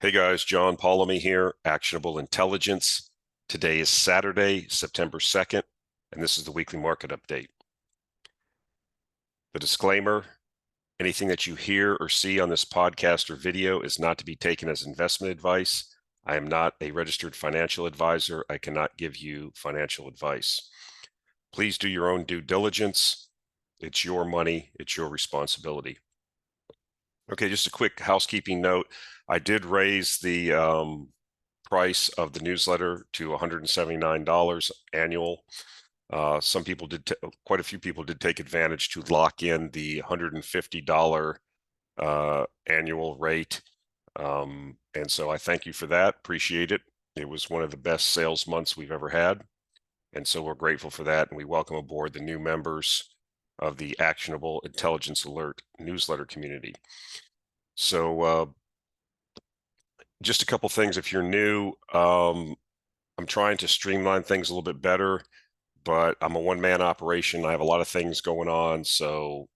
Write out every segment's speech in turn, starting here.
Hey guys, John Polemy here, Actionable Intelligence. Today is Saturday, September 2nd, and this is the weekly market update. The disclaimer, anything that you hear or see on this podcast or video is not to be taken as investment advice. I am not a registered financial advisor. I cannot give you financial advice. Please do your own due diligence. It's your money. It's your responsibility. Okay, just a quick housekeeping note. I did raise the price of the newsletter to $179 annual. Some people did, quite a few people did take advantage to lock in the $150 annual rate. And so I thank you for that. Appreciate it. It was one of the best sales months we've ever had. And so we're grateful for that. And we welcome aboard the new members of the Actionable Intelligence Alert newsletter community. So just a couple things. If you're new, I'm trying to streamline things a little bit better, but I'm a one-man operation. I have a lot of things going on, so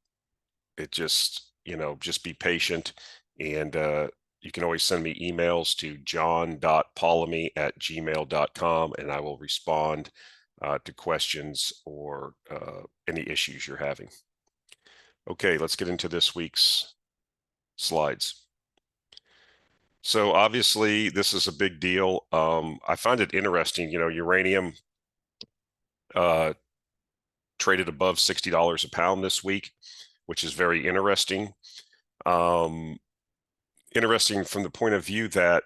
it just, just be patient. And you can always send me emails to john.polemy@gmail.com, and I will respond to questions or any issues you're having. Okay, let's get into this week's slides. So obviously, this is a big deal. I find it interesting, uranium traded above $60 a pound this week, which is very interesting. Interesting from the point of view that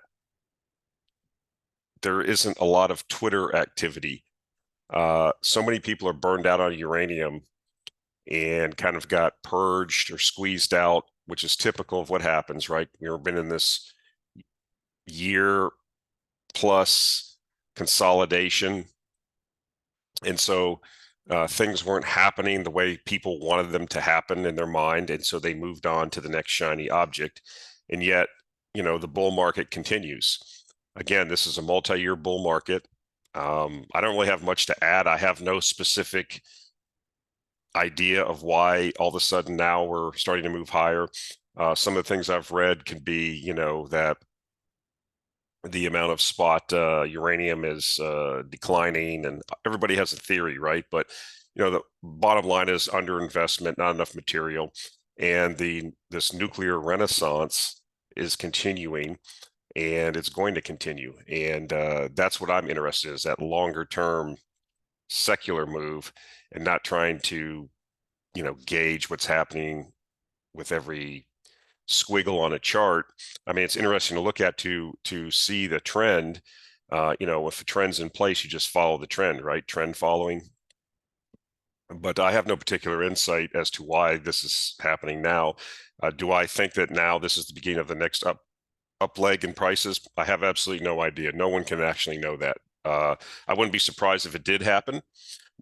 there isn't a lot of Twitter activity. So many people are burned out on uranium and kind of got purged or squeezed out, which is typical of what happens, right? We've been in this year plus consolidation. And so things weren't happening the way people wanted them to happen in their mind. And so they moved on to the next shiny object. And yet, the bull market continues. Again, this is a multi-year bull market. I don't really have much to add. I have no specific idea of why all of a sudden now we're starting to move higher. Some of the things I've read can be, that the amount of spot uranium is declining, and everybody has a theory, right? But the bottom line is underinvestment, not enough material, and this nuclear renaissance is continuing, and it's going to continue. And that's what I'm interested in, is that longer term secular move, and not trying to gauge what's happening with every squiggle on a chart. I mean, it's interesting to look at to see the trend. If the trend's in place, you just follow the trend, right? Trend following. But I have no particular insight as to why this is happening now. Do I think that now this is the beginning of the next up leg in prices? I have absolutely no idea. No one can actually know that. I wouldn't be surprised if it did happen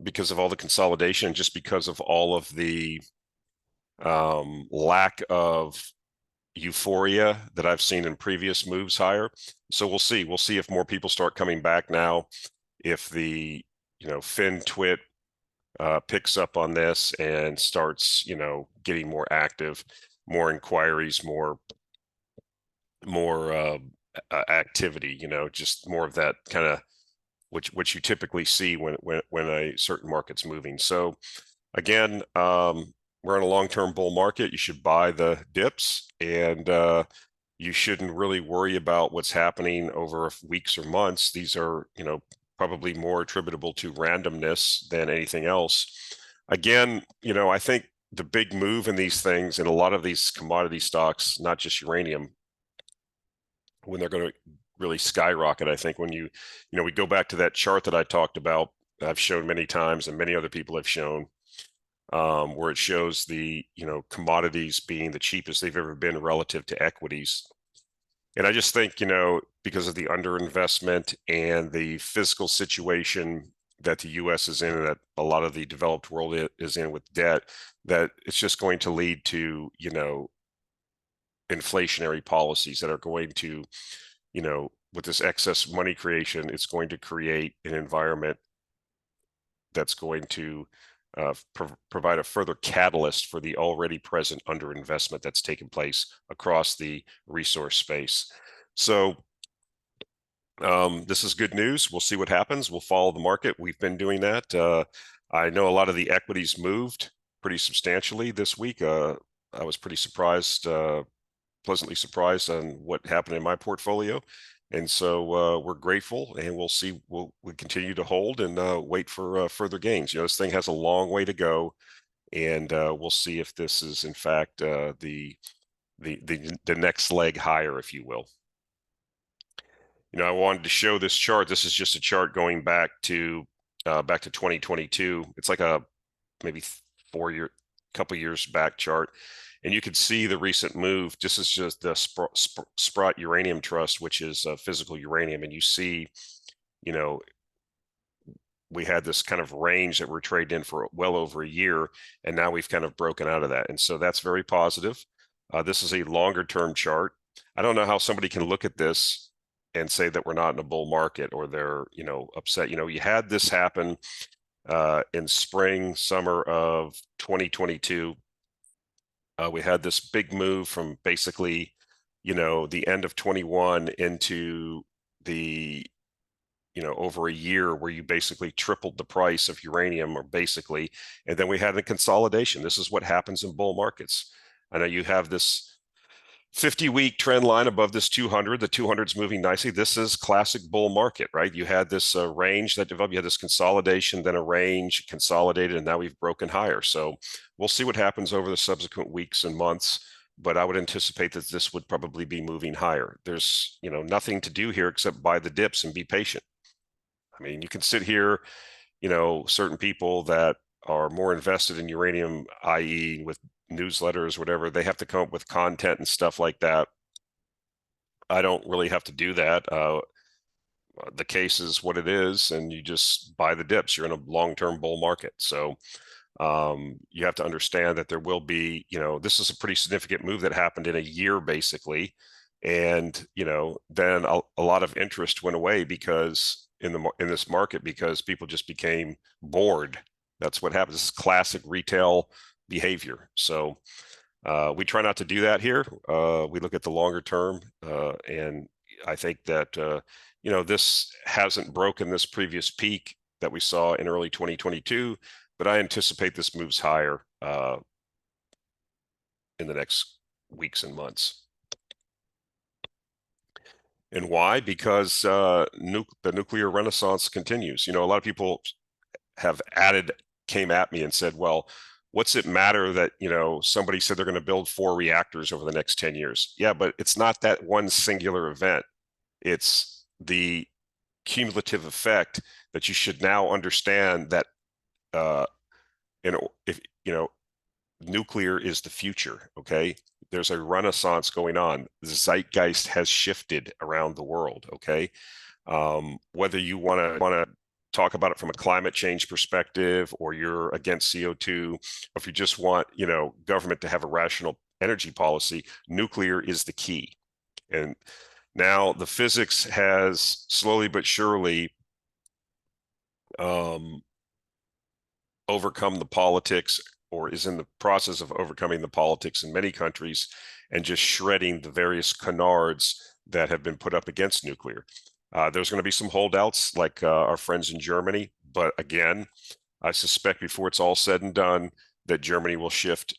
because of all the consolidation, just because of all of the lack of euphoria that I've seen in previous moves higher. So we'll see. We'll see if more people start coming back now, if the FinTwit picks up on this and starts getting more active, more inquiries, more activity, just more of that kind of which you typically see when a certain market's moving. So again, we're in a long-term bull market. You should buy the dips, and you shouldn't really worry about what's happening over weeks or months. These are, probably more attributable to randomness than anything else. Again, I think the big move in these things, in a lot of these commodity stocks, not just uranium, when they're going to really skyrocket, I think when we go back to that chart that I talked about, I've shown many times, and many other people have shown, where it shows the commodities being the cheapest they've ever been relative to equities. And I just think because of the underinvestment and the fiscal situation that the U.S. is in, and that a lot of the developed world is in with debt, that it's just going to lead to inflationary policies that are going to with this excess money creation, it's going to create an environment that's going to provide a further catalyst for the already present underinvestment that's taken place across the resource space. So this is good news. We'll see what happens. We'll follow the market. We've been doing that. I know a lot of the equities moved pretty substantially this week. I was pretty surprised, pleasantly surprised on what happened in my portfolio. And so we're grateful, and we'll see. We'll continue to hold and wait for further gains. This thing has a long way to go, and we'll see if this is in fact the next leg higher, if you will. I wanted to show this chart. This is just a chart going back to 2022. It's like a maybe couple years back chart, and you can see the recent move. This is just the SPRU Uranium Trust, which is physical uranium, and you see, we had this kind of range that we're trading in for well over a year, and now we've kind of broken out of that, and so that's very positive. This is a longer term chart. I don't know how somebody can look at this and say that we're not in a bull market, or they're upset. You had this happen in spring, summer of 2022. We had this big move from basically the end of 21 into the over a year, where you basically tripled the price of uranium, or basically, and then we had a consolidation. This is what happens in bull markets. I know you have this 50-week trend line above this 200. The 200 is moving nicely. This is classic bull market, right? You had this range that developed. You had this consolidation, then a range, consolidated, and now we've broken higher. So we'll see what happens over the subsequent weeks and months, but I would anticipate that this would probably be moving higher. There's nothing to do here except buy the dips and be patient. I mean, you can sit here, certain people that are more invested in uranium, i.e. with newsletters, whatever, they have to come up with content and stuff like that. I don't really have to do that. The case is what it is, and you just buy the dips. You're in a long-term bull market. So you have to understand that there will be, this is a pretty significant move that happened in a year, basically. And, then a lot of interest went away because in this market, because people just became bored. That's what happens. This is classic retail behavior. So we try not to do that here. We look at the longer term, and I think that this hasn't broken this previous peak that we saw in early 2022, but I anticipate this moves higher in the next weeks and months. And why? Because the nuclear renaissance continues. A lot of people came at me and said, well, what's it matter that, somebody said they're going to build 4 reactors over the next 10 years? Yeah, but it's not that one singular event. It's the cumulative effect that you should now understand that, if nuclear is the future. Okay, there's a renaissance going on. The zeitgeist has shifted around the world. Okay, whether you want to talk about it from a climate change perspective, or you're against CO2, or if you just want, government to have a rational energy policy, nuclear is the key. And now the physics has slowly but surely overcome the politics, or is in the process of overcoming the politics in many countries, and just shredding the various canards that have been put up against nuclear. There's going to be some holdouts like our friends in Germany, but again, I suspect before it's all said and done that Germany will shift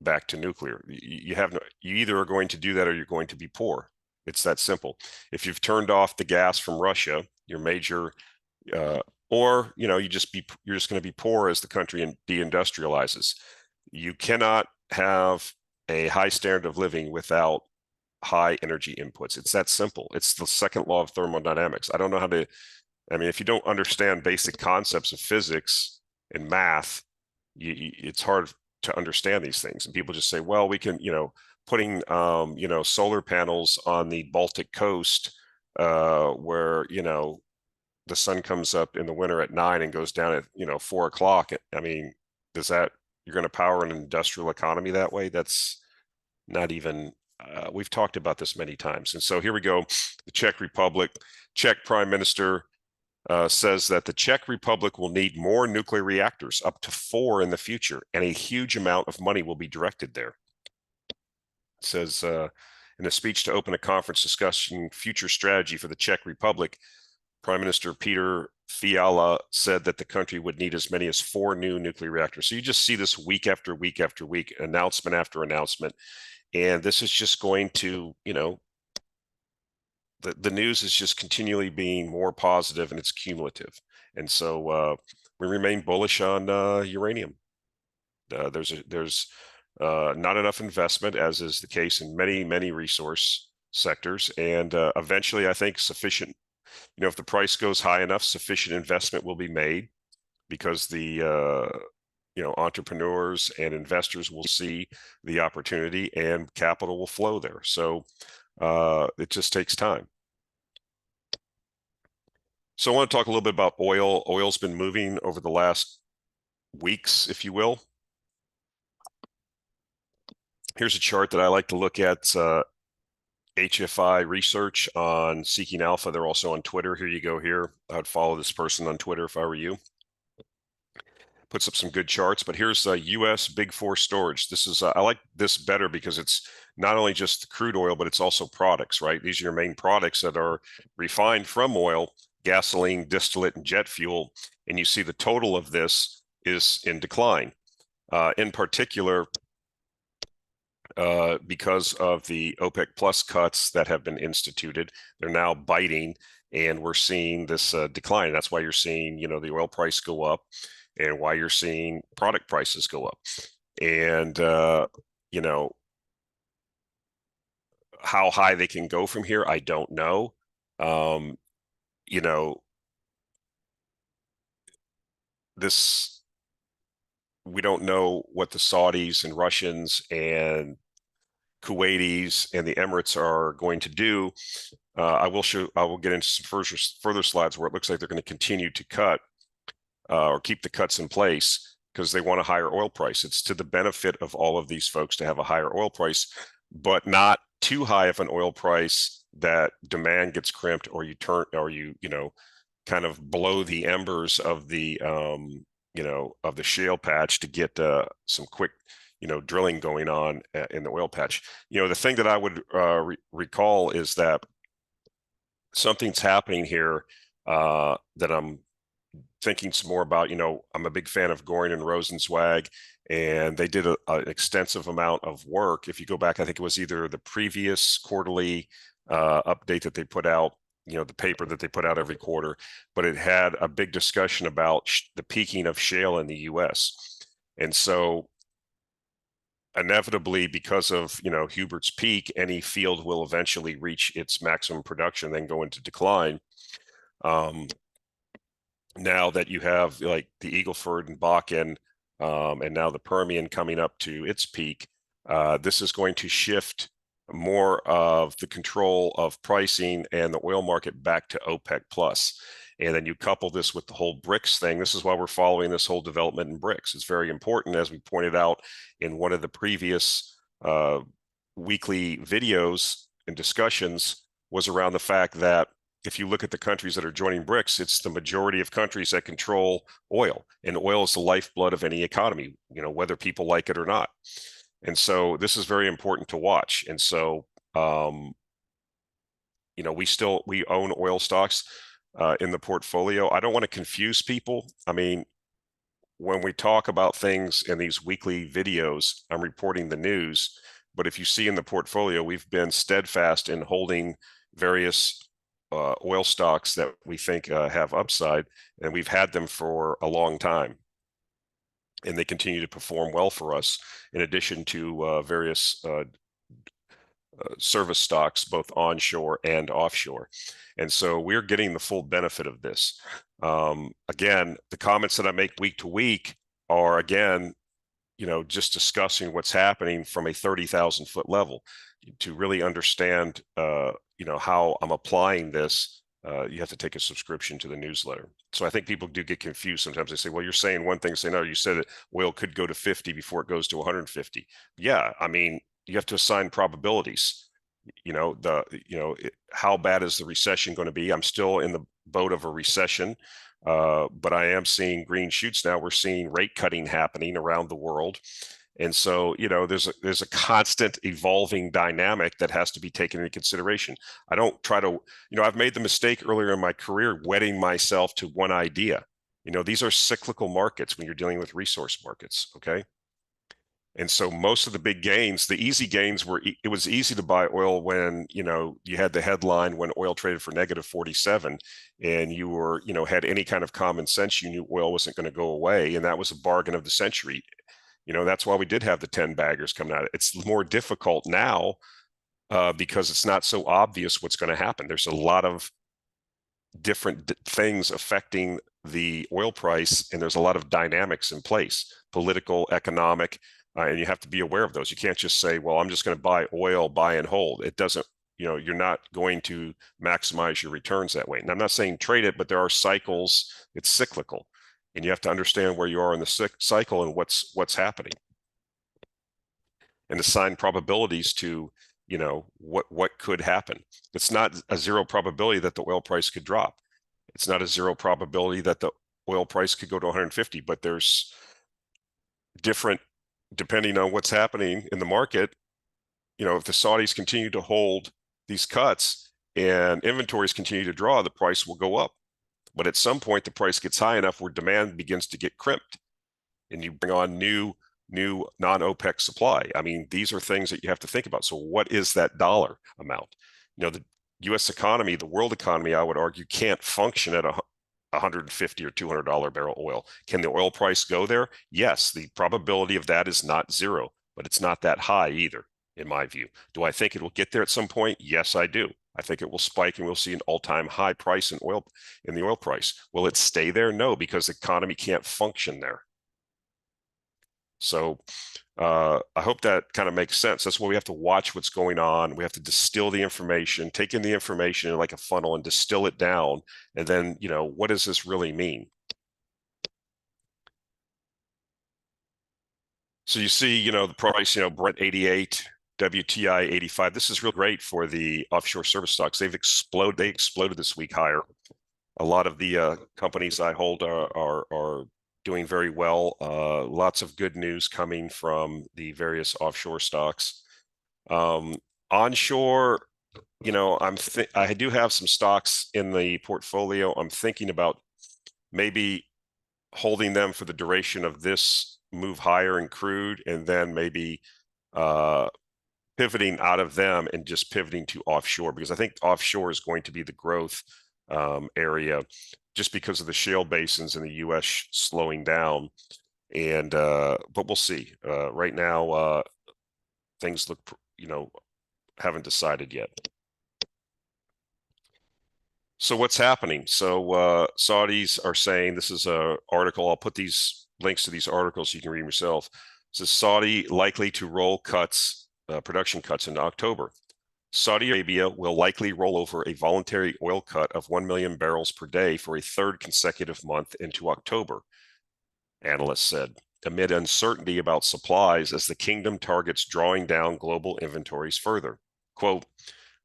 back to nuclear. You either are going to do that, or you're going to be poor. It's that simple. If you've turned off the gas from Russia, your major, or you're just going to be poor as the country deindustrializes. You cannot have a high standard of living without high energy inputs. It's that simple. It's the second law of thermodynamics. I don't know how to, if you don't understand basic concepts of physics and math, it's hard to understand these things. And people just say, well, we can, putting, solar panels on the Baltic coast, where, the sun comes up in the winter at 9 and goes down at 4 o'clock. Does that, you're going to power an industrial economy that way? That's not even, we've talked about this many times. And so here we go. The Czech Republic, Czech Prime Minister says that the Czech Republic will need more nuclear reactors, up to 4 in the future, and a huge amount of money will be directed there. It says, In a speech to open a conference discussing future strategy for the Czech Republic, Prime Minister Peter Fiala said that the country would need as many as 4 new nuclear reactors. So you just see this week after week after week, announcement after announcement. And this is just going to, the news is just continually being more positive, and it's cumulative. And so we remain bullish on uranium. There's not enough investment, as is the case in many resource sectors. And eventually, I think sufficient, if the price goes high enough, sufficient investment will be made, because the entrepreneurs and investors will see the opportunity and capital will flow there. So it just takes time. So I want to talk a little bit about oil. Oil's been moving over the last weeks, if you will. Here's a chart that I like to look at. HFI Research on Seeking Alpha. They're also on Twitter. Here you go here. I would follow this person on Twitter if I were you. Puts up some good charts, but here's U.S. Big Four storage. This is I like this better because it's not only just crude oil, but it's also products, right? These are your main products that are refined from oil: gasoline, distillate, and jet fuel. And you see the total of this is in decline. In particular, because of the OPEC Plus cuts that have been instituted, they're now biting, and we're seeing this decline. That's why you're seeing, the oil price go up, and why you're seeing product prices go up. And, how high they can go from here, I don't know. We don't know what the Saudis and Russians and Kuwaitis and the Emirates are going to do. I will get into some further slides where it looks like they're going to continue to cut or keep the cuts in place because they want a higher oil price. It's to the benefit of all of these folks to have a higher oil price, but not too high of an oil price that demand gets crimped, or you kind of blow the embers of the of the shale patch to get some quick drilling going on in the oil patch. The thing that I would recall is that something's happening here that I'm thinking some more about. I'm a big fan of Goring and Rosenzweig, and they did an extensive amount of work. If you go back, I think it was either the previous quarterly update that they put out, the paper that they put out every quarter, but it had a big discussion about the peaking of shale in the U.S. And so inevitably, because of Hubert's peak, any field will eventually reach its maximum production, then go into decline. Now that you have like the Eagle Ford and Bakken, and now the Permian coming up to its peak, this is going to shift more of the control of pricing and the oil market back to OPEC plus. And then you couple this with the whole BRICS thing. This is why we're following this whole development in BRICS. It's very important, as we pointed out in one of the previous weekly videos and discussions, was around the fact that if you look at the countries that are joining BRICS, it's the majority of countries that control oil, and oil is the lifeblood of any economy, whether people like it or not. And so this is very important to watch. And so, we own oil stocks in the portfolio. I don't want to confuse people. I mean, when we talk about things in these weekly videos, I'm reporting the news. But if you see in the portfolio, we've been steadfast in holding various oil stocks that we think have upside, and we've had them for a long time. And they continue to perform well for us, in addition to various service stocks, both onshore and offshore. And so we're getting the full benefit of this. Again, the comments that I make week to week are, again, just discussing what's happening from a 30,000-foot level. To really understand, how I'm applying this, you have to take a subscription to the newsletter. So I think people do get confused sometimes. They say, well, you're saying one thing, say, no, you said that oil could go to 50 before it goes to 150. Yeah, I mean, you have to assign probabilities. How bad is the recession going to be? I'm still in the boat of a recession, but I am seeing green shoots now. We're seeing rate cutting happening around the world. And so, there's a constant evolving dynamic that has to be taken into consideration. I don't try to, I've made the mistake earlier in my career wedding myself to one idea. These are cyclical markets when you're dealing with resource markets, okay? And so most of the big gains, the easy gains were, it was easy to buy oil when, you had the headline when oil traded for negative 47 and you were, had any kind of common sense, you knew oil wasn't going to go away. And that was a bargain of the century. That's why we did have the 10 baggers coming out. It's more difficult now because it's not so obvious what's going to happen. There's a lot of different things affecting the oil price, and there's a lot of dynamics in place, political, economic, and you have to be aware of those. You can't just say, well, I'm just going to buy oil, buy and hold. It doesn't, you're not going to maximize your returns that way. And I'm not saying trade it, but there are cycles. It's cyclical, and you have to understand where you are in the cycle and what's happening, and assign probabilities to, what could happen. It's not a zero probability that the oil price could drop. It's not a zero probability that the oil price could go to 150, but there's different, depending on what's happening in the market. If the Saudis continue to hold these cuts and inventories continue to draw, the price will go up. But at some point, the price gets high enough where demand begins to get crimped, and you bring on new non-OPEC supply. I mean, these are things that you have to think about. So what is that dollar amount? The U.S. economy, the world economy, I would argue, can't function at $150 or $200 barrel oil. Can the oil price go there? Yes, the probability of that is not zero, but it's not that high either, in my view. Do I think it will get there at some point? Yes, I do. I think it will spike and we'll see an all-time high price in the oil price. Will it stay there? No, because the economy can't function there. So I hope that kind of makes sense. That's why we have to watch what's going on. We have to distill the information, take in the information like a funnel and distill it down. And then, what does this really mean? So you see, the price, Brent 88, WTI 85. This is real great for the offshore service stocks. They exploded this week higher. A lot of the companies I hold are doing very well. Lots of good news coming from the various offshore stocks. Onshore, I do have some stocks in the portfolio. I'm thinking about maybe holding them for the duration of this move higher in crude, and then maybe pivoting out of them and just pivoting to offshore, because I think offshore is going to be the growth area, just because of the shale basins in the U.S. slowing down. And but we'll see. Right now, things look, haven't decided yet. So what's happening? So Saudis are saying, this is an article. I'll put these links to these articles so you can read them yourself. It says Saudi likely to roll production cuts into October. Saudi Arabia will likely roll over a voluntary oil cut of 1 million barrels per day for a third consecutive month into October, analysts said, amid uncertainty about supplies as the kingdom targets drawing down global inventories further. Quote,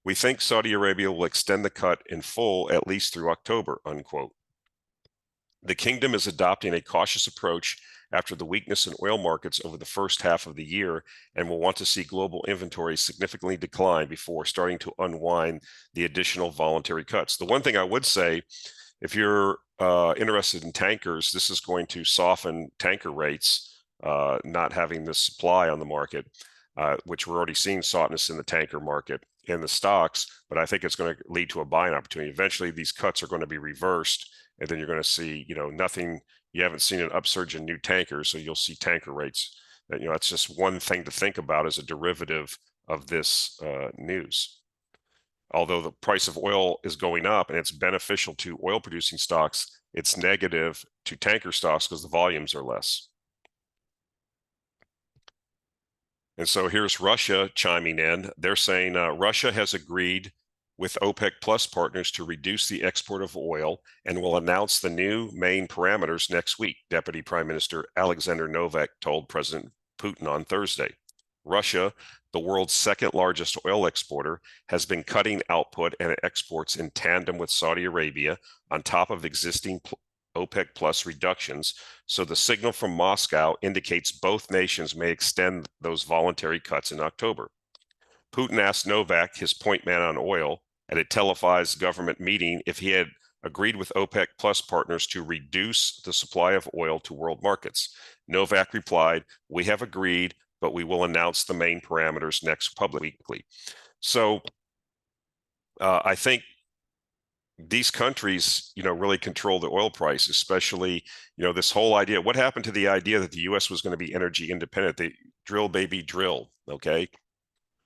we think Saudi Arabia will extend the cut in full at least through October, unquote. The kingdom is adopting a cautious approach after the weakness in oil markets over the first half of the year, and will want to see global inventories significantly decline before starting to unwind the additional voluntary cuts. The one thing I would say, if you're interested in tankers, this is going to soften tanker rates, not having the supply on the market, which we're already seeing softness in the tanker market in the stocks, but I think it's going to lead to a buying opportunity. Eventually, these cuts are going to be reversed, and then you're going to see, nothing. You haven't seen an upsurge in new tankers, so you'll see tanker rates. That's just one thing to think about as a derivative of this news. Although the price of oil is going up and it's beneficial to oil-producing stocks, it's negative to tanker stocks because the volumes are less. And so here's Russia chiming in. They're saying Russia has agreed with OPEC Plus partners to reduce the export of oil and will announce the new main parameters next week, Deputy Prime Minister Alexander Novak told President Putin on Thursday. Russia, the world's second largest oil exporter, has been cutting output and exports in tandem with Saudi Arabia on top of existing OPEC plus reductions, so the signal from Moscow indicates both nations may extend those voluntary cuts in October. Putin asked Novak, his point man on oil, at a televised government meeting if he had agreed with OPEC plus partners to reduce the supply of oil to world markets. Novak replied, "We have agreed, but we will announce the main parameters next publicly." So I think these countries, really control the oil price, especially, this whole idea. What happened to the idea that the U.S. was going to be energy independent? They drill, baby, drill. Okay.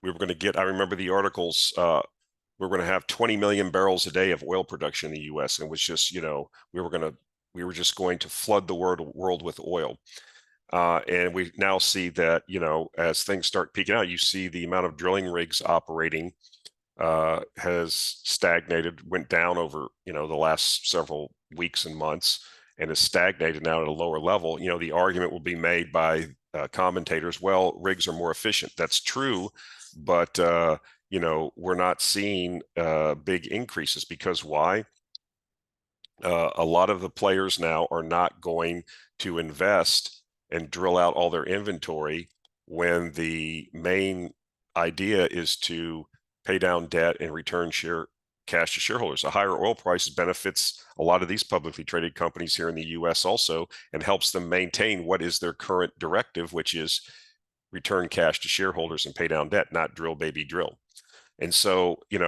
We were going to get, I remember the articles, we were going to have 20 million barrels a day of oil production in the U.S. And it was just, we were just going to flood the world with oil. And we now see that, as things start peaking out, you see the amount of drilling rigs operating has stagnated, went down over, the last several weeks and months, and is stagnated now at a lower level. The argument will be made by commentators, well, rigs are more efficient. That's true, but, we're not seeing big increases because why? A lot of the players now are not going to invest and drill out all their inventory when the main idea is to pay down debt and return cash to shareholders. A higher oil price benefits a lot of these publicly traded companies here in the U.S. also, and helps them maintain what is their current directive, which is return cash to shareholders and pay down debt, not drill, baby, drill. And so, you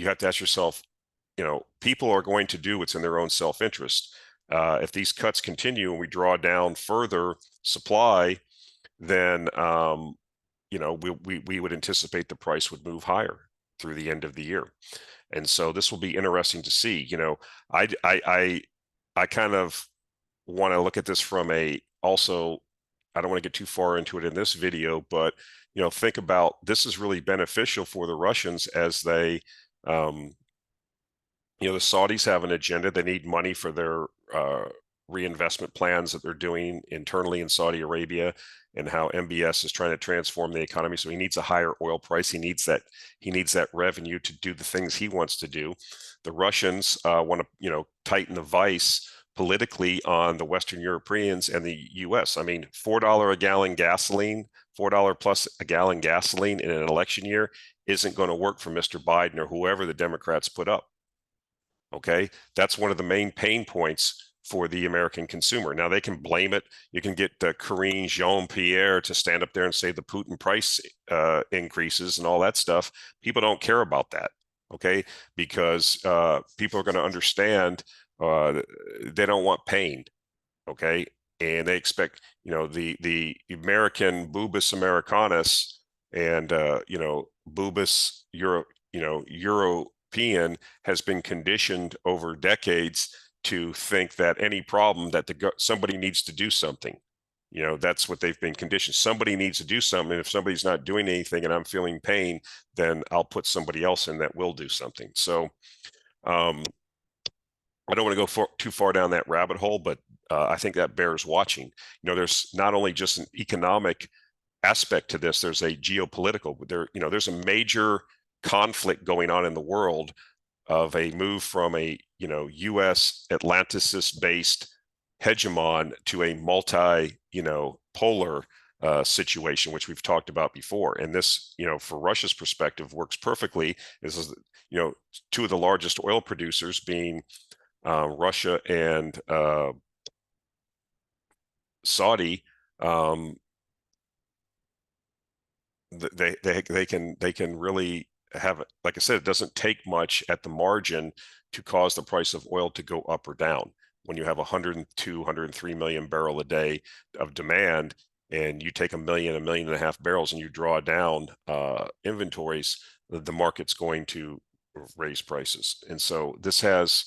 have to ask yourself, people are going to do what's in their own self-interest. If these cuts continue and we draw down further supply, then we would anticipate the price would move higher through the end of the year. And so this will be interesting to see. I kind of want to look at this from also, I don't want to get too far into it in this video, but think about this is really beneficial for the Russians as they the Saudis have an agenda. They need money for their reinvestment plans that they're doing internally in Saudi Arabia, and how MBS is trying to transform the economy. So he needs a higher oil price. He needs that revenue to do the things he wants to do. The Russians want to, tighten the vice politically on the Western Europeans and the U.S. I mean, $4 a gallon gasoline, $4 plus a gallon gasoline in an election year isn't going to work for Mr. Biden or whoever the Democrats put up. Okay, that's one of the main pain points for the American consumer. Now they can blame it. You can get Karine Jean-Pierre to stand up there and say the Putin price increases and all that stuff. People don't care about that, okay? Because people are going to understand they don't want pain, okay? And they expect, the American Bubis Americanus and, Bubis European has been conditioned over decades to think that any problem that somebody needs to do something. That's what they've been conditioned. Somebody needs to do something. And if somebody's not doing anything and I'm feeling pain, then I'll put somebody else in that will do something. So I don't want to go too far down that rabbit hole, but I think that bears watching. There's not only just an economic aspect to this, there's a geopolitical, there's a major conflict going on in the world of a move from a U.S. Atlanticist-based hegemon to a polar situation, which we've talked about before. And this, for Russia's perspective, works perfectly. This is, two of the largest oil producers being Russia and Saudi. They can really have, like I said, it doesn't take much at the margin to cause the price of oil to go up or down. When you have 102, 103 million barrel a day of demand, and you take 1.5 million barrels and you draw down inventories, the market's going to raise prices. And so this has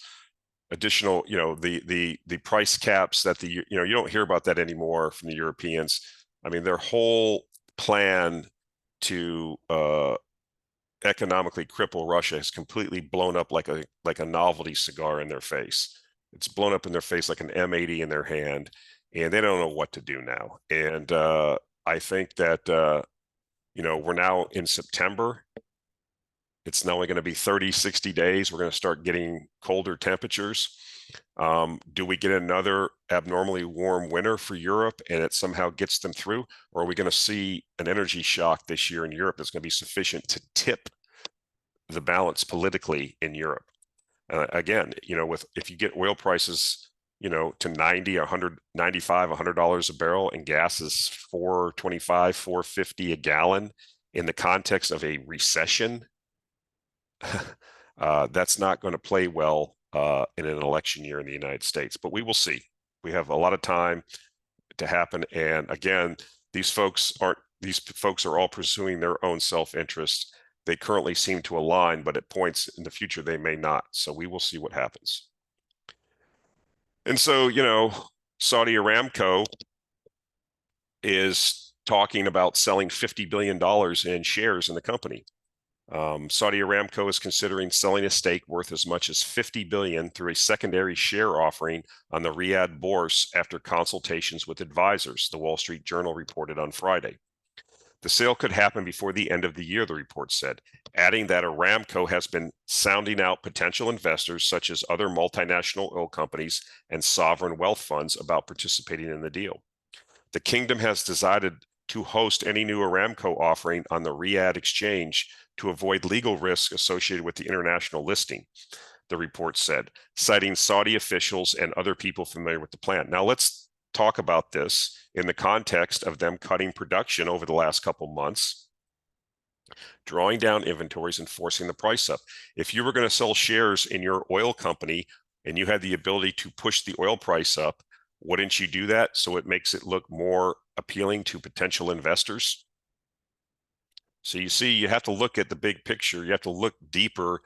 additional, the price caps that you don't hear about that anymore from the Europeans. I mean, their whole plan to economically cripple Russia has completely blown up like a novelty cigar in their face. It's blown up in their face like an M80 in their hand, and they don't know what to do now. And I think that we're now in September. It's now only going to be 30, 60 days. We're going to start getting colder temperatures. Do we get another abnormally warm winter for Europe and it somehow gets them through? Or are we going to see an energy shock this year in Europe that's going to be sufficient to tip the balance politically in Europe? Again, if you get oil prices, to 90, 100, 95, $100 a barrel, and gas is 425, 450 a gallon in the context of a recession, that's not going to play well in an election year in the United States. But we will see. We have a lot of time to happen. And again, these folks are all pursuing their own self-interest. They currently seem to align, but at points in the future, they may not. So we will see what happens. And so, Saudi Aramco is talking about selling $50 billion in shares in the company. Saudi Aramco is considering selling a stake worth as much as $50 billion through a secondary share offering on the Riyadh Bourse after consultations with advisors, the Wall Street Journal reported on Friday. The sale could happen before the end of the year, the report said, adding that Aramco has been sounding out potential investors such as other multinational oil companies and sovereign wealth funds about participating in the deal. The kingdom has decided to host any new Aramco offering on the Riyadh exchange to avoid legal risk associated with the international listing, the report said, citing Saudi officials and other people familiar with the plan. Now let's talk about this in the context of them cutting production over the last couple months, drawing down inventories and forcing the price up. If you were going to sell shares in your oil company and you had the ability to push the oil price up, wouldn't you do that so it makes it look more appealing to potential investors? So you see, you have to look at the big picture. You have to look deeper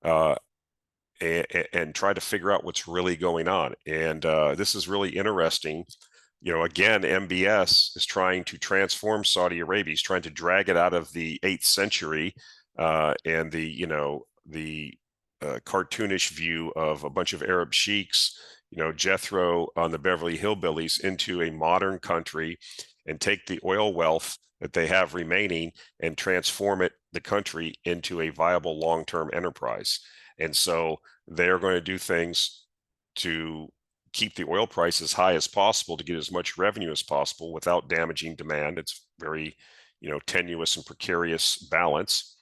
and try to figure out what's really going on. And this is really interesting. Again, MBS is trying to transform Saudi Arabia. He's trying to drag it out of the 8th century and the cartoonish view of a bunch of Arab sheiks, Jethro on the Beverly Hillbillies, into a modern country and take the oil wealth that they have remaining and transform the country into a viable long-term enterprise. And so they're going to do things to keep the oil price as high as possible to get as much revenue as possible without damaging demand. It's very, tenuous and precarious balance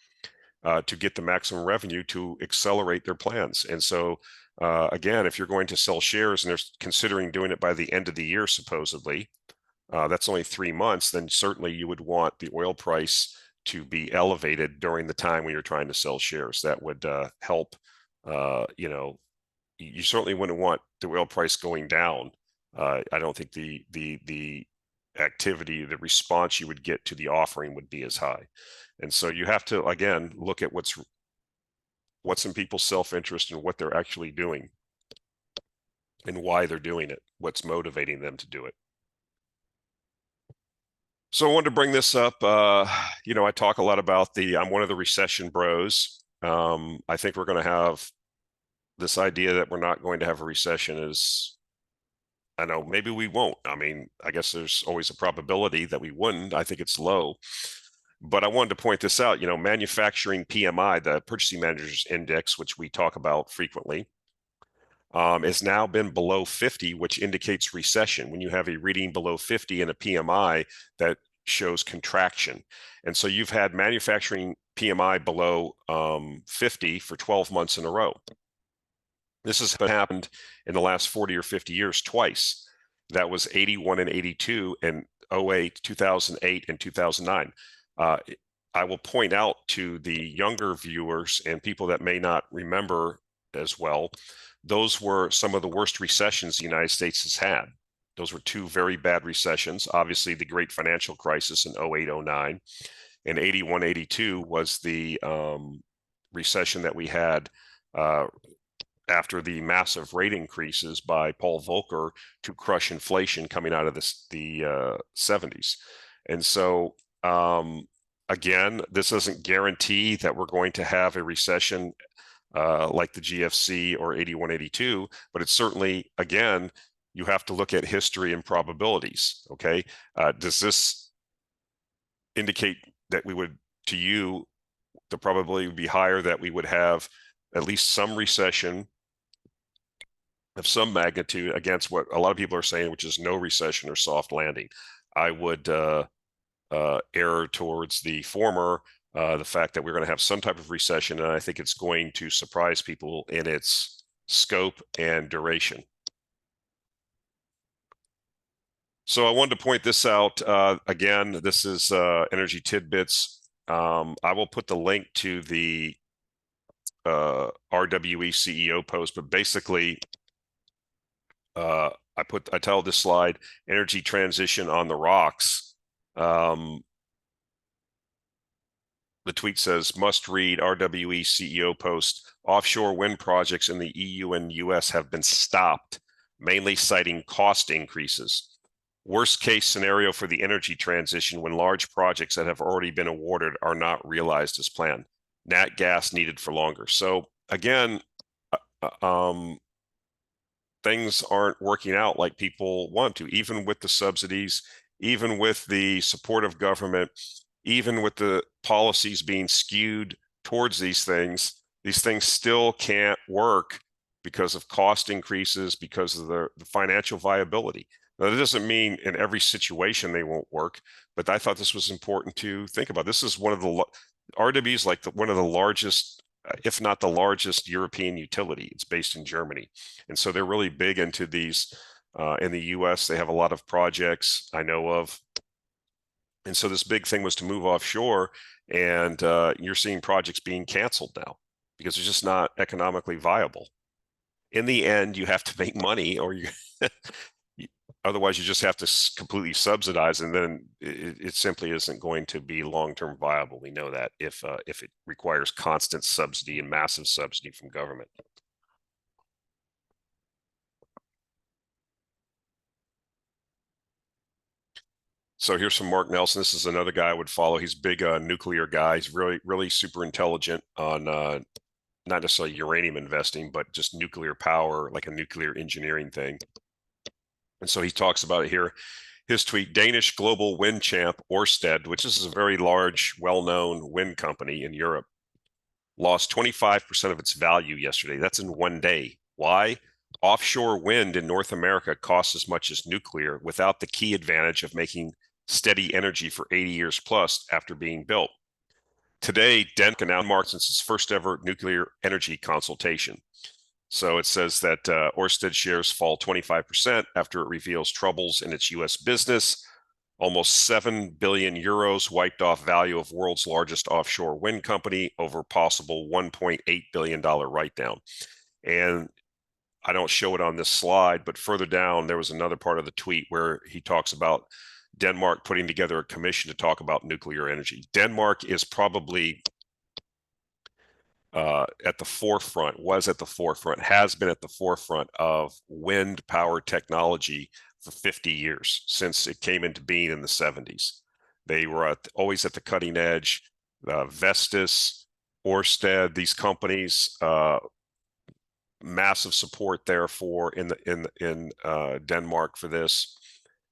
to get the maximum revenue to accelerate their plans. And so, again, if you're going to sell shares and they're considering doing it by the end of the year, supposedly, that's only 3 months, then certainly you would want the oil price to be elevated during the time when you're trying to sell shares. That would help. You certainly wouldn't want the oil price going down. I don't think the activity, the response you would get to the offering would be as high. And so you have to, again, look at what's in people's self-interest and what they're actually doing and why they're doing it, what's motivating them to do it. So I wanted to bring this up. I talk a lot about I'm one of the recession bros. I think we're going to have this idea that we're not going to have a recession is, I know, maybe we won't. I mean, I guess there's always a probability that we wouldn't. I think it's low. But I wanted to point this out, manufacturing PMI, the Purchasing Managers Index, which we talk about frequently, has now been below 50, which indicates recession. When you have a reading below 50 in a PMI, that shows contraction. And so you've had manufacturing PMI below 50 for 12 months in a row. This has happened in the last 40 or 50 years twice. That was 81 and 82 and 08, 2008 and 2009. I will point out to the younger viewers and people that may not remember as well, those were some of the worst recessions the United States has had. Those were 2 very bad recessions. Obviously, the great financial crisis in 08, 09, and 81, 82 was the recession that we had after the massive rate increases by Paul Volcker to crush inflation coming out of the 70s. And so, again, this doesn't guarantee that we're going to have a recession like the GFC or 81, 82, but it's certainly, again, you have to look at history and probabilities, okay? Does this indicate that we would, to you, the probability would be higher that we would have at least some recession of some magnitude against what a lot of people are saying, which is no recession or soft landing. I would err towards the former, the fact that we're going to have some type of recession, and I think it's going to surprise people in its scope and duration. So I wanted to point this out. Again, this is Energy Tidbits. I will put the link to the RWE CEO post, but basically, I titled this slide "Energy Transition on the Rocks." The tweet says, "Must read RWE CEO post. Offshore wind projects in the EU and US have been stopped, mainly citing cost increases. Worst case scenario for the energy transition when large projects that have already been awarded are not realized as planned. Nat gas needed for longer." So again, things aren't working out like people want to, even with the subsidies, even with the support of government, even with the policies being skewed towards these things still can't work because of cost increases, because of the financial viability. Now, that doesn't mean in every situation they won't work, but I thought this was important to think about. This is one of the RWE is like one of the largest, if not the largest, European utility. It's based in Germany, and so they're really big into these. In the U.S., they have a lot of projects I know of, and so this big thing was to move offshore, and you're seeing projects being canceled now because it's just not economically viable. In the end, you have to make money, or you otherwise you just have to completely subsidize, and then it simply isn't going to be long-term viable. We know that if it requires constant subsidy and massive subsidy from government. So here's from Mark Nelson. This is another guy I would follow. He's a big nuclear guy. He's really super intelligent on not necessarily uranium investing, but just nuclear power, like a nuclear engineering thing. And so he talks about it here. His tweet: Danish global wind champ Ørsted, which is a very large, well-known wind company in Europe, lost 25% of its value yesterday. That's in one day. Why? Offshore wind in North America costs as much as nuclear without the key advantage of making steady energy for 80 years plus after being built. Today, Denmark since its first ever nuclear energy consultation. So it says that Ørsted shares fall 25% after it reveals troubles in its U.S. business. Almost 7 billion euros wiped off value of world's largest offshore wind company over possible $1.8 billion write-down. And I don't show it on this slide, but further down, there was another part of the tweet where he talks about Denmark putting together a commission to talk about nuclear energy. Denmark is probably at the forefront, has been at the forefront of wind power technology for 50 years, since it came into being in the 70s. They were always at the cutting edge. Vestas, Ørsted, these companies, massive support there for in Denmark for this.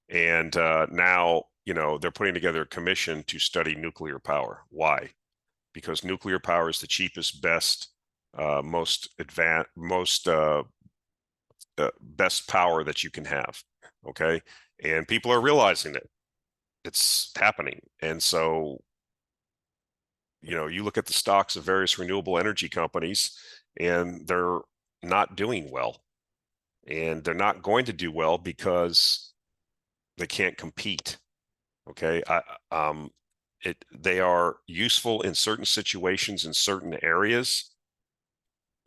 And now, they're putting together a commission to study nuclear power. Why? Because nuclear power is the cheapest, best, most advanced, best power that you can have. Okay, and people are realizing it. It's happening, and so you look at the stocks of various renewable energy companies, and they're not doing well, and they're not going to do well because they can't compete. Okay, they are useful in certain situations in certain areas.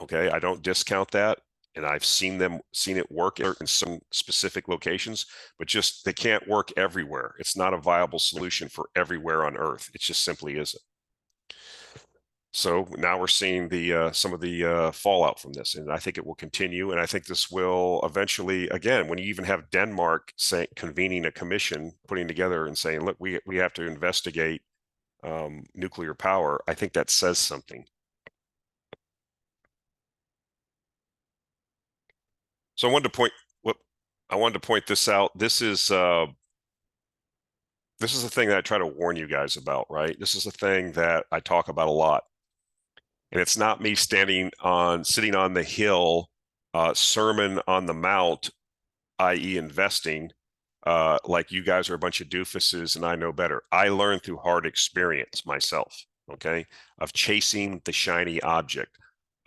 Okay, I don't discount that, and I've seen it work in some specific locations, but just they can't work everywhere. It's not a viable solution for everywhere on Earth. It just simply isn't. So now we're seeing some of the fallout from this, and I think it will continue. And I think this will eventually, again, when you even have Denmark convening a commission, putting together and saying, "Look, we have to investigate nuclear power," I think that says something. So I wanted to point this out. This is the thing that I try to warn you guys about, right? This is the thing that I talk about a lot. And it's not me sitting on the hill Sermon on the Mount, i.e. investing, like you guys are a bunch of doofuses and I know better. I learned through hard experience myself, okay, of chasing the shiny object,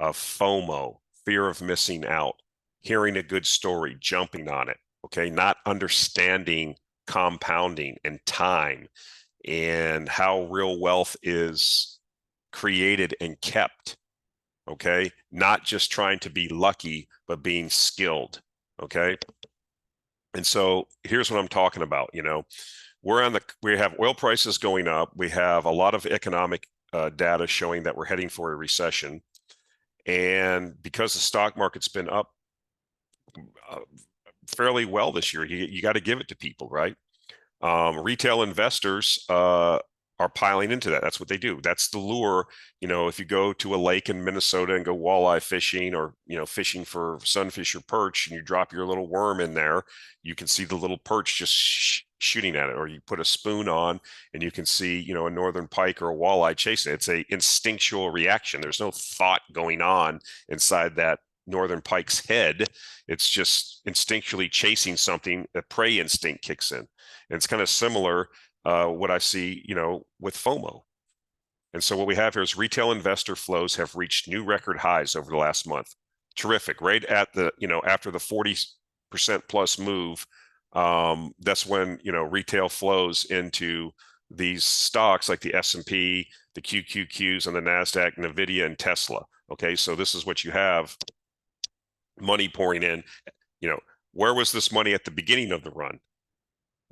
of FOMO, fear of missing out, hearing a good story, jumping on it, okay, not understanding compounding and time and how real wealth is created and kept, okay, not just trying to be lucky, but being skilled, okay. And so here's what I'm talking about. We have oil prices going up. We have a lot of economic data showing that we're heading for a recession. And because the stock market's been up uh, fairly well this year, you got to give it to people, right? Retail investors are piling into that. That's what they do. That's the lure. If you go to a lake in Minnesota and go walleye fishing or, fishing for sunfish or perch and you drop your little worm in there, you can see the little perch just shooting at it. Or you put a spoon on and you can see, a northern pike or a walleye chasing it. It's a instinctual reaction. There's no thought going on inside that northern pike's head. It's just instinctually chasing something. The prey instinct kicks in. And it's kind of similar what I see, with FOMO. And so what we have here is retail investor flows have reached new record highs over the last month. Terrific, right at the, after the 40% plus move, that's when, retail flows into these stocks like the S&P, the QQQs and the NASDAQ, NVIDIA and Tesla. Okay, so this is what you have, money pouring in. Where was this money at the beginning of the run?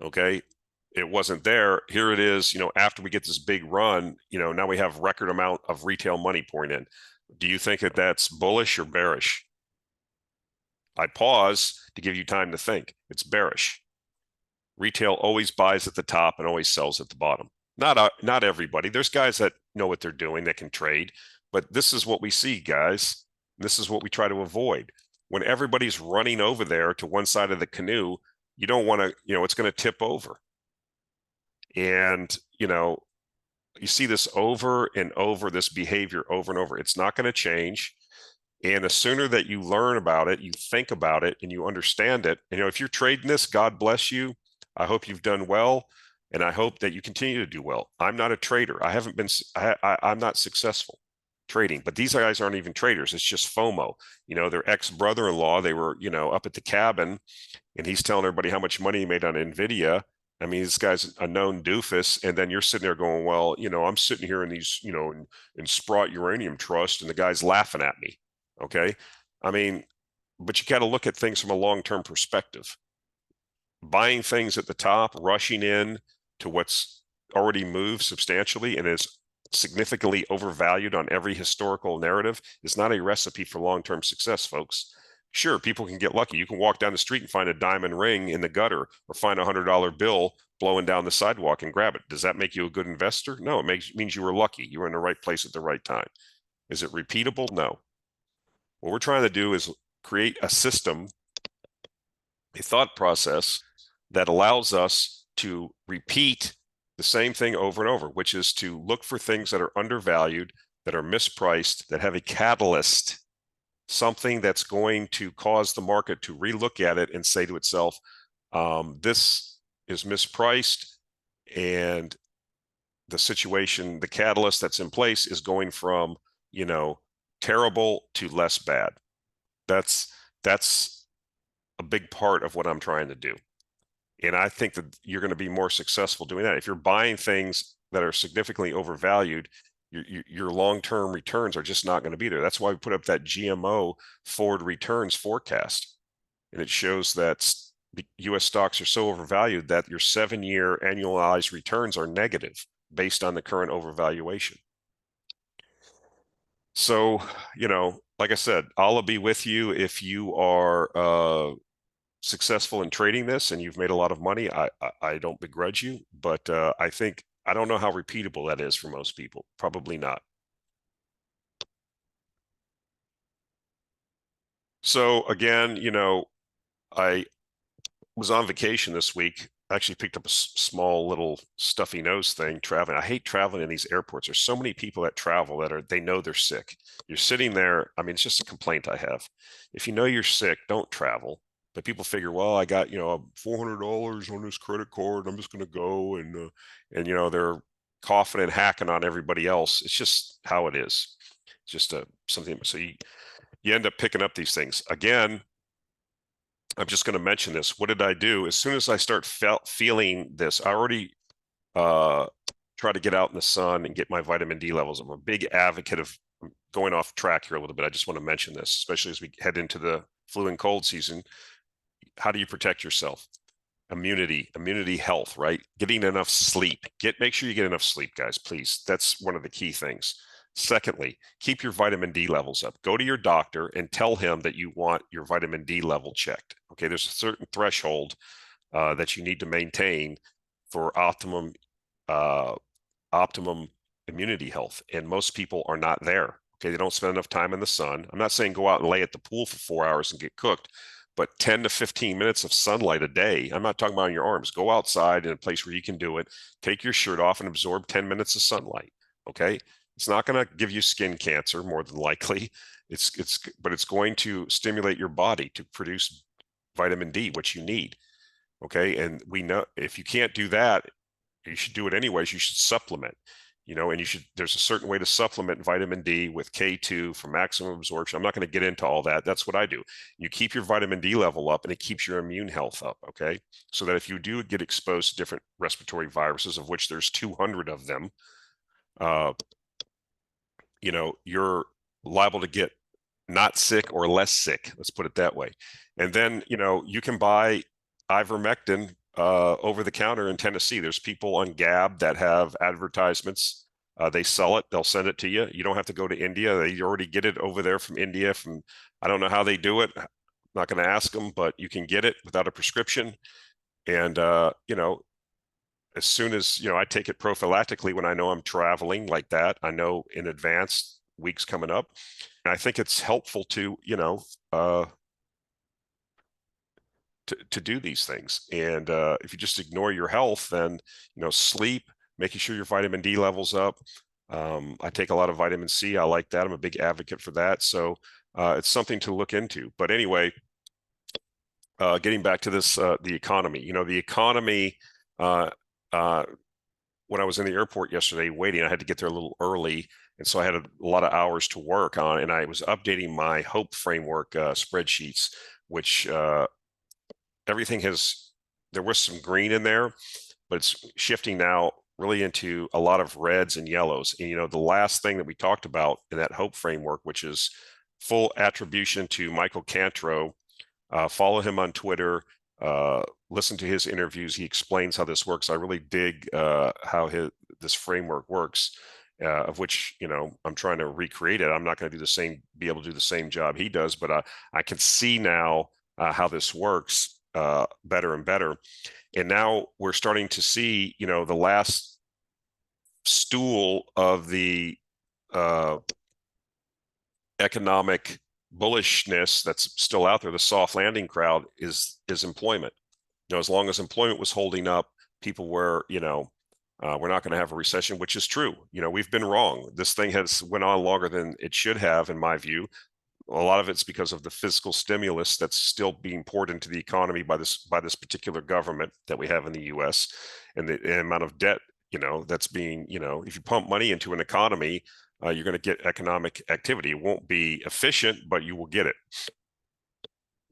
Okay, it wasn't there. Here it is, after we get this big run, now we have record amount of retail money pouring in. Do you think that that's bullish or bearish? I pause to give you time to think. It's bearish. Retail always buys at the top and always sells at the bottom. Not everybody. There's guys that know what they're doing that can trade, but this is what we see, guys. This is what we try to avoid. When everybody's running over there to one side of the canoe, you don't want to, it's going to tip over. And, you see this over and over, this behavior over and over. It's not going to change. And the sooner that you learn about it, you think about it, and you understand it, if you're trading this, God bless you. I hope you've done well. And I hope that you continue to do well. I'm not a trader. I'm not successful trading, but these guys aren't even traders. It's just FOMO. Their ex-brother-in-law, they were, up at the cabin and he's telling everybody how much money he made on NVIDIA. I mean, this guy's a known doofus. And then you're sitting there going, well, I'm sitting here in these, in SPRU Uranium Trust, and the guy's laughing at me. Okay. I mean, but you got to look at things from a long-term perspective. Buying things at the top, rushing in to what's already moved substantially and is significantly overvalued on every historical narrative is not a recipe for long-term success, folks. Sure, people can get lucky. You can walk down the street and find a diamond ring in the gutter or find $100 bill blowing down the sidewalk and grab it. Does that make you a good investor? No, it means you were lucky. You were in the right place at the right time. Is it repeatable? No. What we're trying to do is create a system, a thought process that allows us to repeat the same thing over and over, which is to look for things that are undervalued, that are mispriced, that have a catalyst, something that's going to cause the market to relook at it and say to itself, this is mispriced, and the situation, the catalyst that's in place is going from, terrible to less bad. That's a big part of what I'm trying to do. And I think that you're going to be more successful doing that. If you're buying things that are significantly overvalued, your long-term returns are just not going to be there. That's why we put up that GMO forward returns forecast. And it shows that the U.S. stocks are so overvalued that your 7-year annualized returns are negative based on the current overvaluation. So, like I said, I'll be with you if you are successful in trading this and you've made a lot of money. I don't begrudge you, but I don't know how repeatable that is for most people. Probably not. So again, I was on vacation this week actually picked up a small little stuffy nose thing traveling. I hate traveling in these airports. There's so many people that travel that they know they're sick. You're sitting there. I mean, it's just a complaint I have. If you know you're sick, don't travel. But people figure, well, I got, $400 on this credit card. I'm just going to go and they're coughing and hacking on everybody else. It's just how it is. It's just something. So you end up picking up these things again. I'm just going to mention this. What did I do? As soon as I start feeling this, I already try to get out in the sun and get my vitamin D levels. I'm a big advocate of going off track here a little bit. I just want to mention this, especially as we head into the flu and cold season. How do you protect yourself? Immunity health, right? Getting enough sleep. Make sure you get enough sleep, guys, please. That's one of the key things. Secondly, keep your vitamin D levels up. Go to your doctor and tell him that you want your vitamin D level checked. Okay, there's a certain threshold that you need to maintain for optimum immunity health, and most people are not there. Okay, they don't spend enough time in the sun. I'm not saying go out and lay at the pool for 4 hours and get cooked, but 10 to 15 minutes of sunlight a day. I'm not talking about on your arms. Go outside in a place where you can do it. Take your shirt off and absorb 10 minutes of sunlight. Okay, it's not going to give you skin cancer, more than likely. But it's going to stimulate your body to produce vitamin D, which you need. Okay, and we know if you can't do that, you should do it anyways. You should supplement, and there's a certain way to supplement vitamin D with K2 for maximum absorption. I'm not going to get into all that. That's what I do. You keep your vitamin D level up and it keeps your immune health up. Okay. So that if you do get exposed to different respiratory viruses, of which there's 200 of them, you're liable to get not sick or less sick. Let's put it that way. And then, you can buy ivermectin over the counter in Tennessee. There's people on Gab that have advertisements. They sell it. They'll send it to you. You don't have to go to India. They already get it over there from India. I don't know how they do it. I'm not going to ask them, but you can get it without a prescription. And, as soon as, I take it prophylactically when I know I'm traveling like that. I know in advance, weeks coming up. And I think it's helpful to, to do these things. And if you just ignore your health, then, sleep, making sure your vitamin D levels up. I take a lot of vitamin C. I like that. I'm a big advocate for that. So it's something to look into. But anyway, getting back to this, the economy, the economy, when I was in the airport yesterday waiting, I had to get there a little early. And so I had a lot of hours to work on, and I was updating my HOPE framework spreadsheets, which there was some green in there, but it's shifting now really into a lot of reds and yellows. And, the last thing that we talked about in that HOPE framework, which is full attribution to Michael Cantro, follow him on Twitter, listen to his interviews. He explains how this works. I really dig how this framework works, of which, I'm trying to recreate it. I'm not going to be able to do the same job he does, but I can see now how this works better and better. And now we're starting to see, the last stool of the economic bullishness that's still out there, the soft landing crowd, is employment. As long as employment was holding up, people were, we're not going to have a recession, which is true. We've been wrong. This thing has went on longer than it should have, in my view. A lot of it's because of the fiscal stimulus that's still being poured into the economy by this particular government that we have in the U.S. and the amount of debt, that's being, if you pump money into an economy, you're going to get economic activity. It won't be efficient, but you will get it.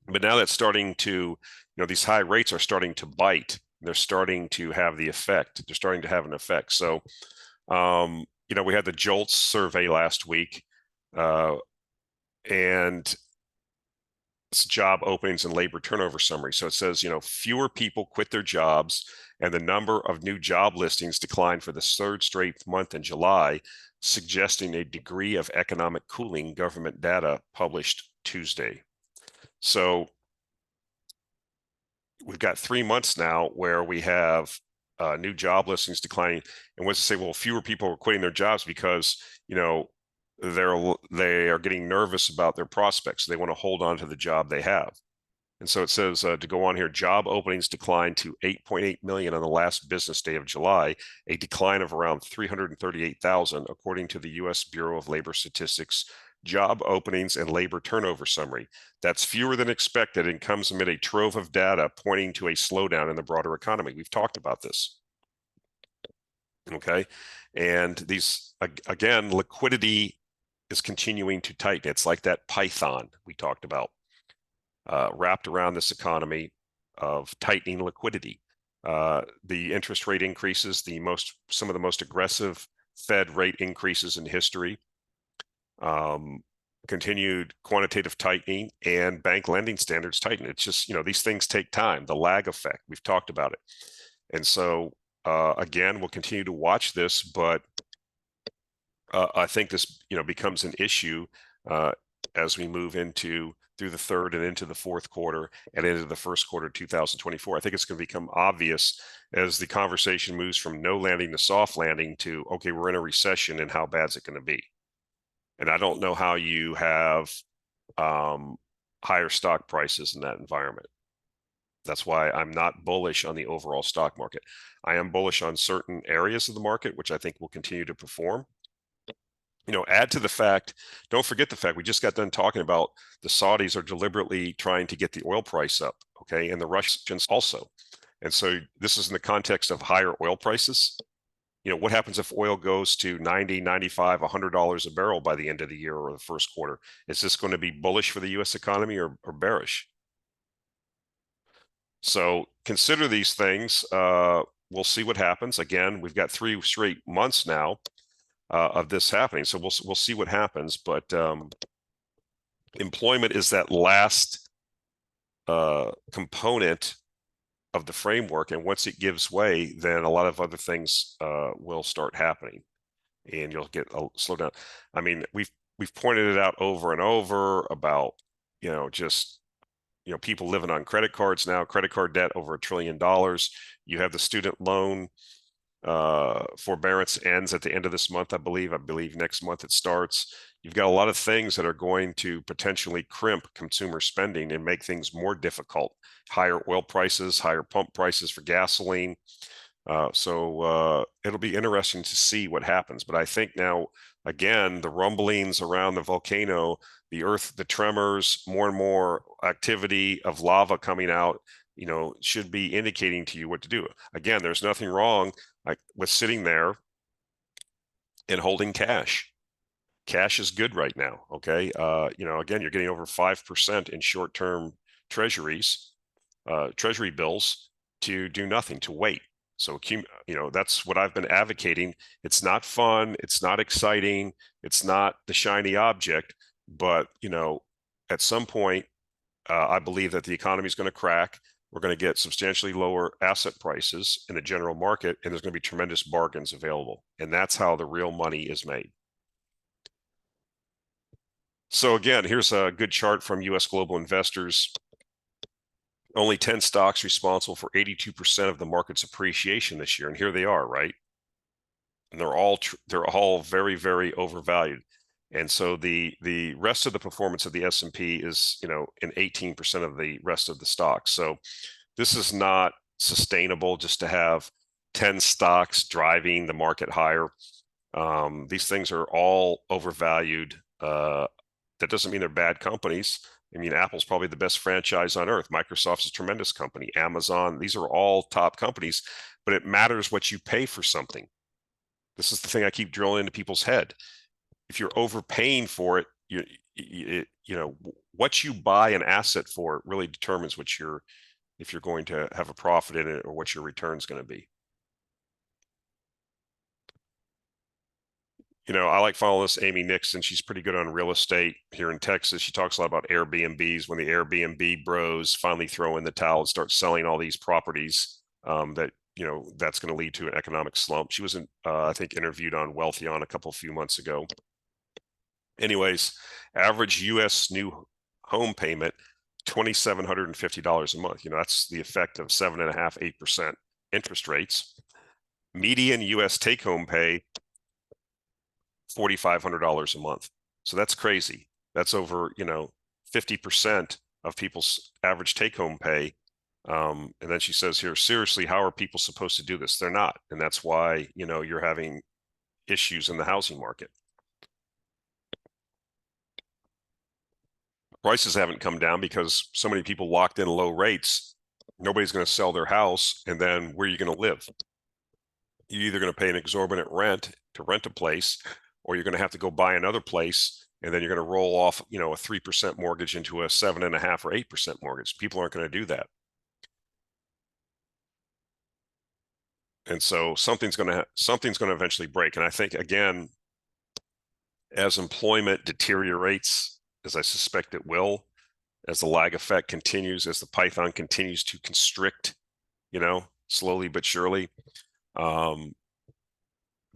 But now that's starting to, these high rates are starting to bite. They're starting to have the effect. They're starting to have an effect. So, we had the JOLTS survey last week, and it's job openings and labor turnover summary. So it says, fewer people quit their jobs, and the number of new job listings declined for the third straight month in July, suggesting a degree of economic cooling, government data published Tuesday. So we've got 3 months now where we have new job listings declining. And what's to say, well, fewer people are quitting their jobs because, they are getting nervous about their prospects. They want to hold on to the job they have. And so it says to go on here, job openings declined to 8.8 million on the last business day of July, a decline of around 338,000, according to the U.S. Bureau of Labor Statistics job openings and labor turnover summary. That's fewer than expected and comes amid a trove of data pointing to a slowdown in the broader economy. We've talked about this. Okay. And these, again, liquidity is continuing to tighten. It's like that python we talked about, wrapped around this economy of tightening liquidity. The interest rate increases, some of the most aggressive Fed rate increases in history, continued quantitative tightening, and bank lending standards tighten. It's just, these things take time, the lag effect. We've talked about it. And so, again, we'll continue to watch this, but I think this, becomes an issue as we move through the third and into the fourth quarter and into the first quarter of 2024. I think it's going to become obvious as the conversation moves from no landing to soft landing to, okay, we're in a recession and how bad is it going to be? And I don't know how you have higher stock prices in that environment. That's why I'm not bullish on the overall stock market. I am bullish on certain areas of the market, which I think will continue to perform. Add to the fact, don't forget the fact we just got done talking about the Saudis are deliberately trying to get the oil price up, okay? And the Russians also. And so this is in the context of higher oil prices. What happens if oil goes to 90, 95, $100 a barrel by the end of the year or the first quarter? Is this going to be bullish for the U.S. economy or bearish? So consider these things. We'll see what happens. Again, we've got 3 straight months now of this happening. So we'll see what happens. But employment is that last component of the framework, and once it gives way, then a lot of other things will start happening, and you'll get a slowdown. I mean, we've pointed it out over and over about people living on credit cards now. Credit card debt over $1 trillion. You have the student loan forbearance ends at the end of this month, I believe. I believe next month it starts. You've got a lot of things that are going to potentially crimp consumer spending and make things more difficult. Higher oil prices, higher pump prices for gasoline. So it'll be interesting to see what happens. But I think now, again, the rumblings around the volcano, the earth, the tremors, more and more activity of lava coming out, should be indicating to you what to do. Again, there's nothing wrong with sitting there and holding cash. Cash is good right now, okay? Again, you're getting over 5% in short-term treasuries, treasury bills to do nothing, to wait. So, that's what I've been advocating. It's not fun. It's not exciting. It's not the shiny object. But, at some point, I believe that the economy is going to crack. We're going to get substantially lower asset prices in the general market, and there's going to be tremendous bargains available. And that's how the real money is made. So again, here's a good chart from U.S. Global Investors. Only 10 stocks responsible for 82% of the market's appreciation this year. And here they are, right? And they're all very, very overvalued. And so the rest of the performance of the S&P is, in 18% of the rest of the stocks. So this is not sustainable just to have 10 stocks driving the market higher. These things are all overvalued. That doesn't mean they're bad companies. I mean, Apple's probably the best franchise on earth. Microsoft's a tremendous company. Amazon, these are all top companies, but it matters what you pay for something. This is the thing I keep drilling into people's head. If you're overpaying for it, what you buy an asset for really determines if you're going to have a profit in it or what your return is going to be. I like following this Amy Nixon. She's pretty good on real estate here in Texas. She talks a lot about Airbnbs. When the Airbnb bros finally throw in the towel and start selling all these properties, that's going to lead to an economic slump. She was, I think, interviewed on Wealthy on a few months ago. Anyways, average U.S. new home payment, $2,750 a month. That's the effect of 7.5%, 8% interest rates. Median U.S. take-home pay, $4,500 a month. So that's crazy. That's over, 50% of people's average take-home pay. And then she says here, seriously, how are people supposed to do this? They're not. And that's why, you're having issues in the housing market. Prices haven't come down because so many people locked in low rates. Nobody's going to sell their house. And then where are you going to live? You're either going to pay an exorbitant rent to rent a place, or you're going to have to go buy another place. And then you're going to roll off, a 3% mortgage into a 7.5% or 8% mortgage. People aren't going to do that. And so something's going to eventually break. And I think, again, as employment deteriorates, as I suspect it will, as the lag effect continues, as the python continues to constrict, slowly but surely, then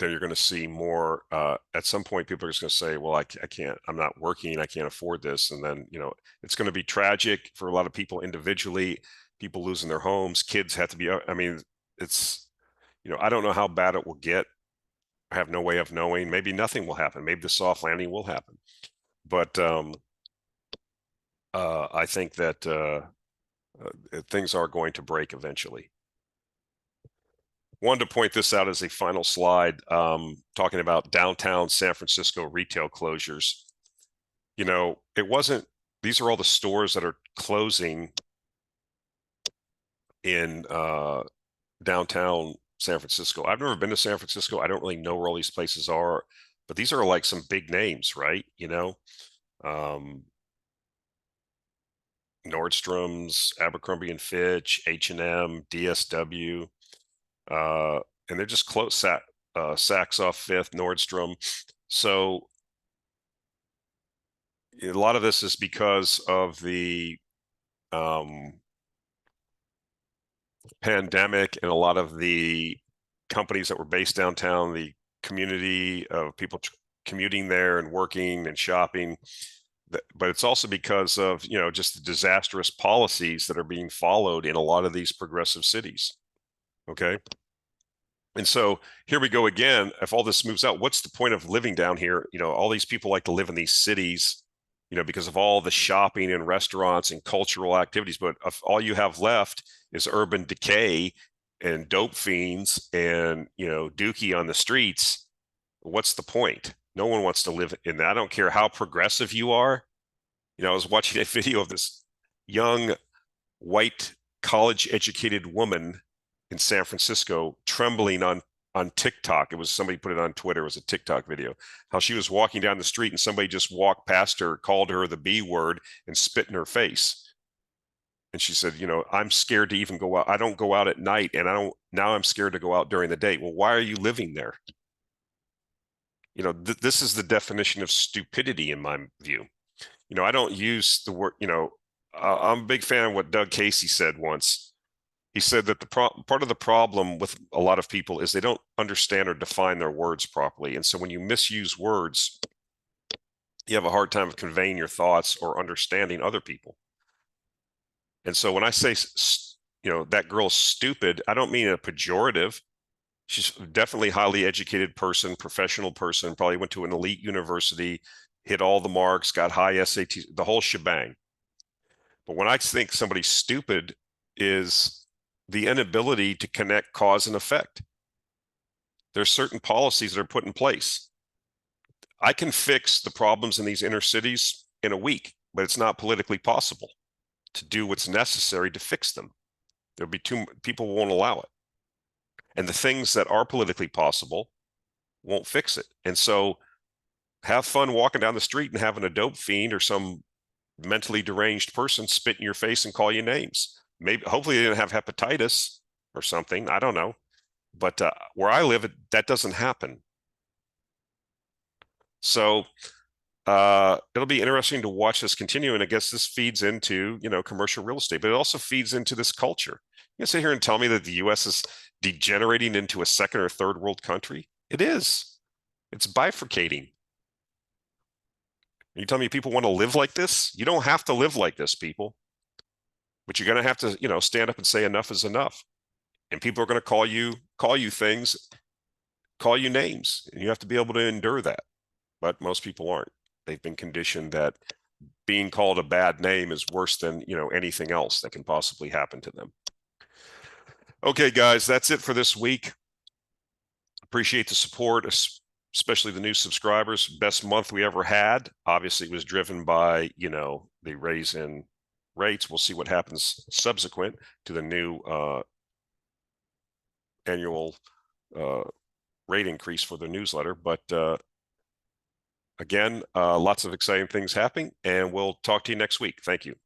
you're going to see more. At some point, people are just going to say, well, I can't, I'm not working, I can't afford this. And then, it's going to be tragic for a lot of people individually, people losing their homes, kids have to be, I mean, it's, I don't know how bad it will get. I have no way of knowing. Maybe nothing will happen. Maybe the soft landing will happen. But I think that things are going to break eventually. Wanted to point this out as a final slide, talking about downtown San Francisco retail closures. It wasn't, these are all the stores that are closing in downtown San Francisco. I've never been to San Francisco. I don't really know where all these places are, but these are like some big names, right? Nordstrom's, Abercrombie and Fitch, H&M, DSW, and they're just close. Saks off Fifth, Nordstrom. So a lot of this is because of the pandemic, and a lot of the companies that were based downtown, the community of people commuting there and working and shopping. But it's also because of, just the disastrous policies that are being followed in a lot of these progressive cities. Okay. And so here we go again. If all this moves out, what's the point of living down here? All these people like to live in these cities, because of all the shopping and restaurants and cultural activities. But if all you have left is urban decay and dope fiends and, dookie on the streets, what's the point? No one wants to live in that. I don't care how progressive you are. I was watching a video of this young white college-educated woman in San Francisco trembling on TikTok. It was, somebody put it on Twitter. It was a TikTok video. How she was walking down the street and somebody just walked past her, called her the B word, and spit in her face. And she said, I'm scared to even go out. I don't go out at night, and now I'm scared to go out during the day. Well, why are you living there? This is the definition of stupidity in my view. I don't use the word, I'm a big fan of what Doug Casey said once. He said that part of the problem with a lot of people is they don't understand or define their words properly. And so when you misuse words, you have a hard time of conveying your thoughts or understanding other people. And so when I say, that girl's stupid, I don't mean a pejorative. She's definitely a highly educated person, professional person, probably went to an elite university, hit all the marks, got high SATs, the whole shebang. But when I think somebody's stupid is the inability to connect cause and effect. There's certain policies that are put in place. I can fix the problems in these inner cities in a week, but it's not politically possible to do what's necessary to fix them. There'll be people won't allow it. And the things that are politically possible won't fix it. And so have fun walking down the street and having a dope fiend or some mentally deranged person spit in your face and call you names. Maybe, hopefully they didn't have hepatitis or something. I don't know. But where I live, that doesn't happen. So it'll be interesting to watch this continue. And I guess this feeds into, commercial real estate, but it also feeds into this culture. You sit here and tell me that the U.S. is degenerating into a second or third world country? It is. It's bifurcating. You tell me people want to live like this? You don't have to live like this, people. But you're going to have to, stand up and say enough is enough. And people are going to call you things, call you names, and you have to be able to endure that. But most people aren't. They've been conditioned that being called a bad name is worse than, anything else that can possibly happen to them. Okay, guys, that's it for this week. Appreciate the support, especially the new subscribers. Best month we ever had. Obviously, it was driven by, the raise in rates. We'll see what happens subsequent to the new annual rate increase for the newsletter. But again, lots of exciting things happening, and we'll talk to you next week. Thank you.